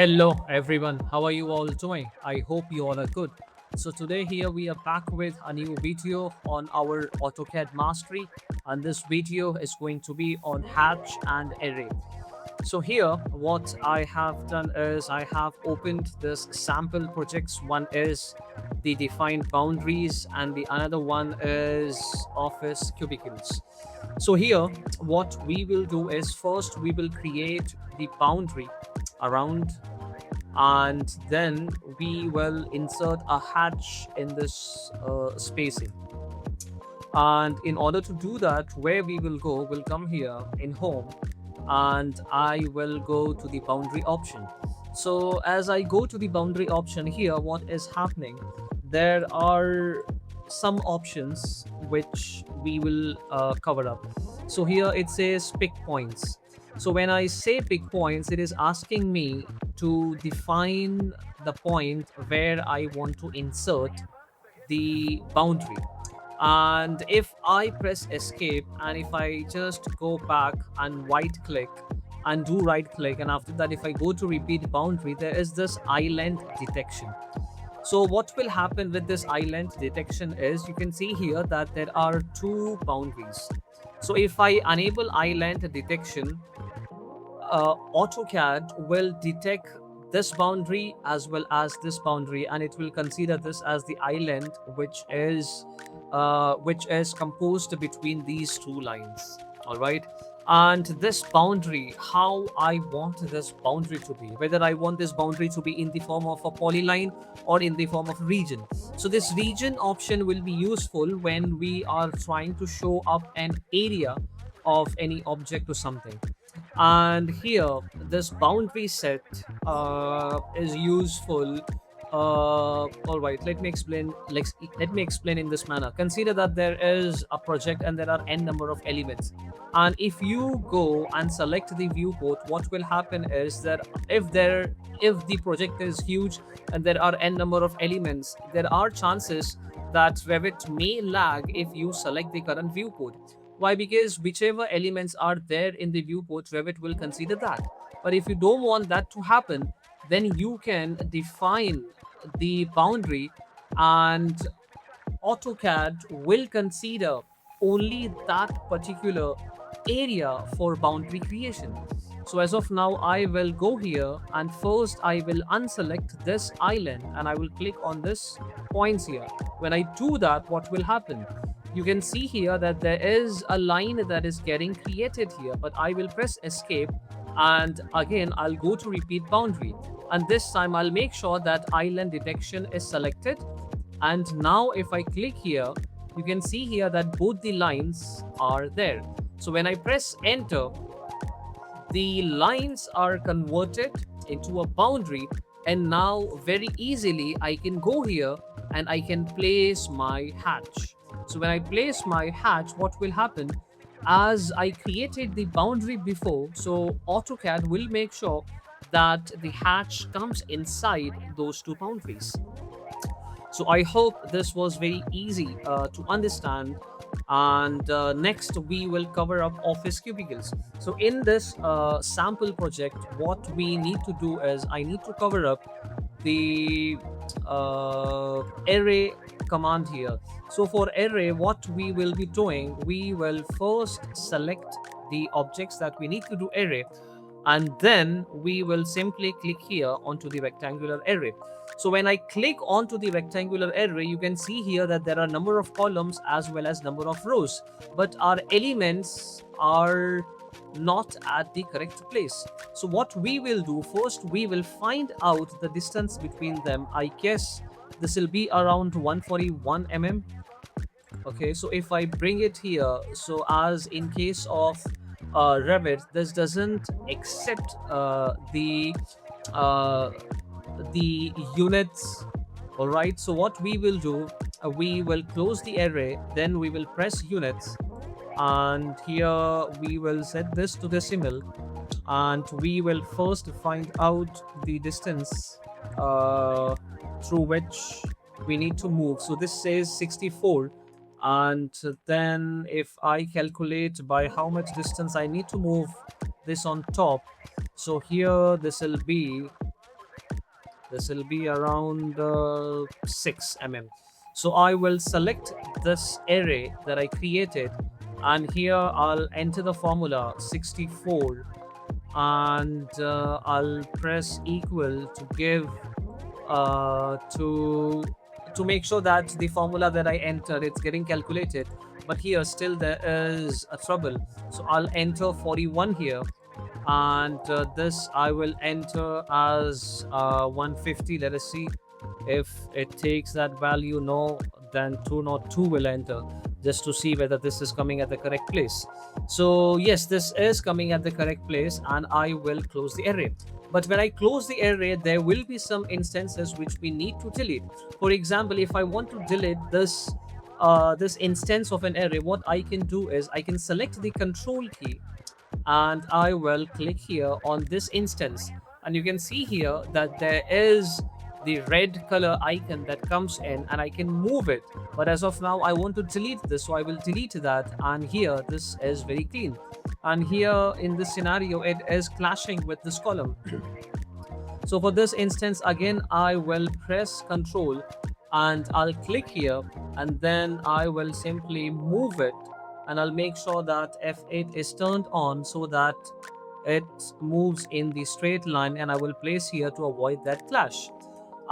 Hello everyone, how are you all doing? I hope you all are good. So today here we are back with a new video on our AutoCAD Mastery, and this video is going to be on hatch and array. So here what I have done is I have opened this sample projects. One is the defined boundaries and the another one is office cubicles. So here what we will do is first we will create the boundary around, and then we will insert a hatch in this spacing. And in order to do that, where we will go, we'll come here in home and I will go to the boundary option. So as I go to the boundary option here, what is happening, there are some options which we will cover up. So here it says pick points. So when I say pick points, it is asking me to define the point where I want to insert the boundary. And if I press escape and if I just go back and right click and do right click, and after that if I go to repeat boundary, there is this island detection. So what will happen with this island detection is, you can see here that there are two boundaries. So if I enable island detection, AutoCAD will detect this boundary as well as this boundary, and it will consider this as the island which is composed between these two lines. All right. And this boundary, how I want this boundary to be, whether I want this boundary to be in the form of a polyline or in the form of region. So this region option will be useful when we are trying to show up an area of any object or something. And here this boundary set is useful. All right, let me explain in this manner. Consider that there is a project and there are n number of elements, and if you go and select the viewport, what will happen is that if the project is huge and there are n number of elements, there are chances that Revit may lag if you select the current viewport. Why? Because whichever elements are there in the viewport, Revit will consider that. But if you don't want that to happen, then you can define the boundary, and AutoCAD will consider only that particular area for boundary creation. So as of now, I will go here and first I will unselect this island and I will click on this points here. When I do that, what will happen? You can see here that there is a line that is getting created here, but I will press escape and again I'll go to repeat boundary, and this time I'll make sure that island detection is selected. And now if I click here, you can see here that both the lines are there. So when I press enter, the lines are converted into a boundary, and now very easily I can go here and I can place my hatch. So when I place my hatch, what will happen? As I created the boundary before, so AutoCAD will make sure that the hatch comes inside those two boundaries. So I hope this was very easy to understand. And next we will cover up office cubicles. So in this sample project, what we need to do is I need to cover up the array command here. So for array, what we will be doing, we will first select the objects that we need to do array, and then we will simply click here onto the rectangular array. So when I click onto the rectangular array, you can see here that there are number of columns as well as number of rows, but our elements are not at the correct place. So what we will do, first we will find out the distance between them. I guess this will be around 141 mm. Okay, so if I bring it here, so as in case of Revit, this doesn't accept uh, the units. All right, so what we will do, we will close the array, then we will press units, and here we will set this to decimal, and we will first find out the distance through which we need to move. So this says 64, and then if I calculate by how much distance I need to move this on top, so here this will be This will be around 6 mm. So I will select this array that I created, and here I'll enter the formula 64, and I'll press equal to give to make sure that the formula that I enter, it's getting calculated. But here still there is a trouble, so I'll enter 41 here, and this I will enter as 150. Let us see if it takes that value. No, then 202 will enter, just to see whether this is coming at the correct place. So yes, this is coming at the correct place, and I will close the array. But when I close the array, there will be some instances which we need to delete. For example, if I want to delete this instance of an array, what I can do is I can select the control key, and I will click here on this instance, and you can see here that there is the red color icon that comes in, and I can move it. But as of now I want to delete this, so I will delete that, and here this is very clean, and here in this scenario it is clashing with this column. So for this instance, again I will press control and I'll click here, and then I will simply move it, and I'll make sure that F8 is turned on so that it moves in the straight line, and I will place here to avoid that clash.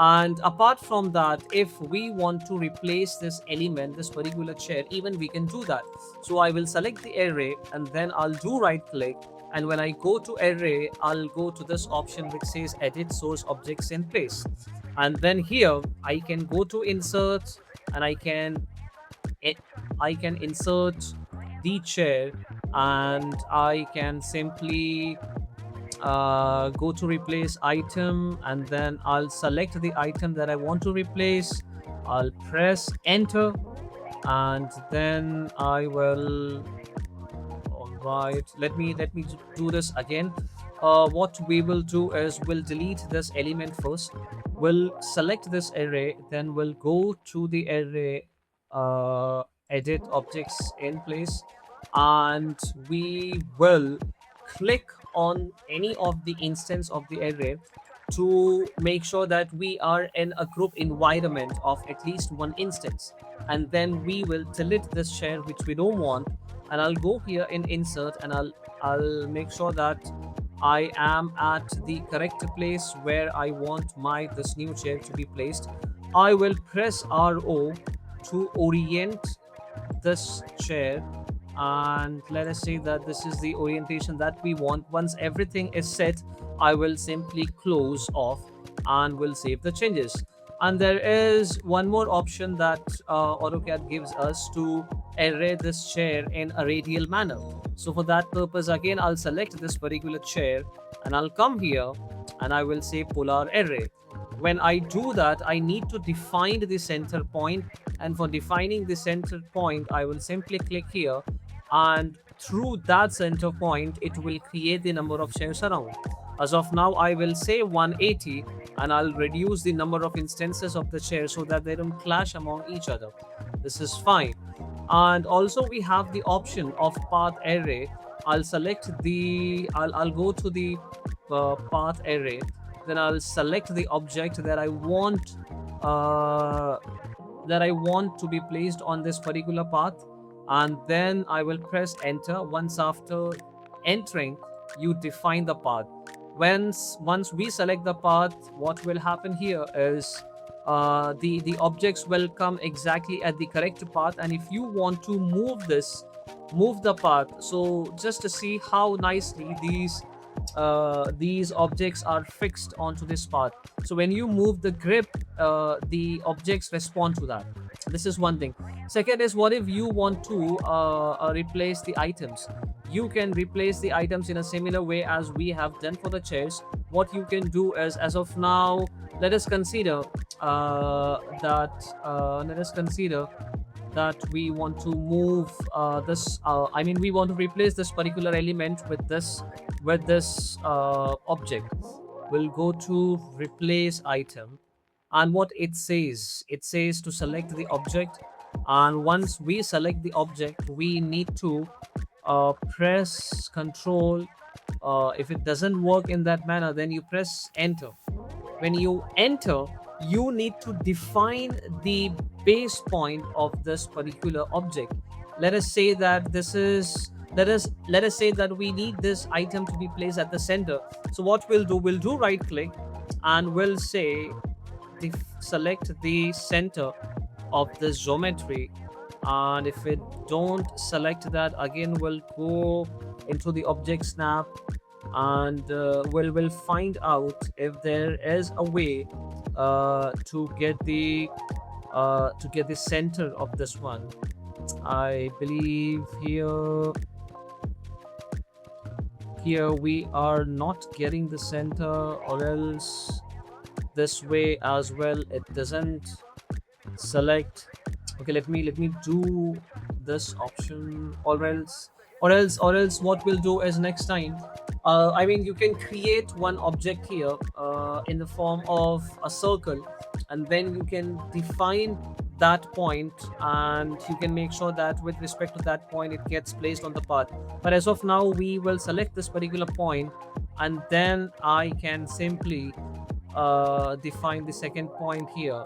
And apart from that, if we want to replace this element, this particular chair, even we can do that. So I will select the array, and then I'll do right click, and when I go to array, I'll go to this option which says edit source objects in place, and then here I can go to insert, and I can insert the chair, and I can simply go to replace item, and then I'll select the item that I want to replace. I'll press enter, and then I will, all right, let me do this again. What we will do is we'll delete this element first, we'll select this array, then we'll go to the array, edit objects in place, and we will click on any of the instance of the array to make sure that we are in a group environment of at least one instance, and then we will delete this share which we don't want, and I'll go here in insert, and I'll make sure that I am at the correct place where I want this new chair to be placed. I will press RO to orient this chair, and let us say that this is the orientation that we want. Once everything is set, I will simply close off and will save the changes. And there is one more option that AutoCAD gives us to array this chair in a radial manner. So for that purpose, again I'll select this particular chair, and I'll come here, and I will say polar array. When I do that, I need to define the center point, and for defining the center point, I will simply click here, and through that center point it will create the number of chairs around. As of now, I will say 180, and I'll reduce the number of instances of the chair so that they don't clash among each other. This is fine. And also we have the option of path array. I'll select the I'll go to the path array, then I'll select the object that I want to be placed on this particular path, and then I will press enter. Once after entering, you define the path. Once we select the path, what will happen here is the objects will come exactly at the correct path, and if you want to move the path, so just to see how nicely these objects are fixed onto this path. So when you move the grip, the objects respond to that. This is one thing. Second is, what if you want to replace the items? You can replace the items in a similar way as we have done for the chairs. What you can do is, as of now, let us consider that we want to move we want to replace this particular element with this object. We'll go to replace item, and what it says to select the object, and once we select the object, we need to press control. If it doesn't work in that manner, then you press enter. when you enter, you need to define the base point of this particular object. Let us say that this is let us say that we need this item to be placed at the center. So what we'll do right click, and we'll say select the center of this geometry. And if it don't select that, again we'll go into the object snap, and we'll find out if there is a way to get the center of this one. I believe here we are not getting the center, or else this way as well it doesn't select. Okay, let me do this option, or else what we'll do is next time, I mean, you can create one object here in the form of a circle, and then you can define that point, and you can make sure that with respect to that point it gets placed on the path. But as of now, we will select this particular point, and then I can simply define the second point here.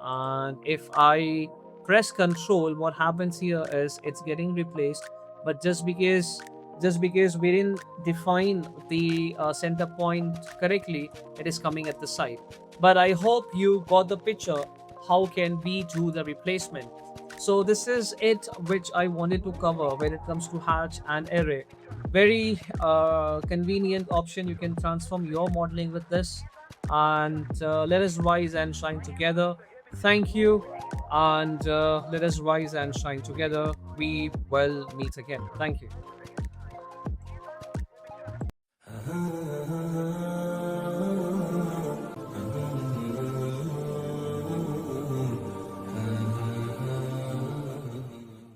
And if I press control, what happens here is it's getting replaced. But just because we didn't define the center point correctly, it is coming at the side. But I hope you got the picture. How can we do the replacement? So this is it which I wanted to cover when it comes to hatch and array. Very convenient option. You can transform your modeling with this, and let us rise and shine together. Thank you, and let us rise and shine together. We will meet again. Thank you.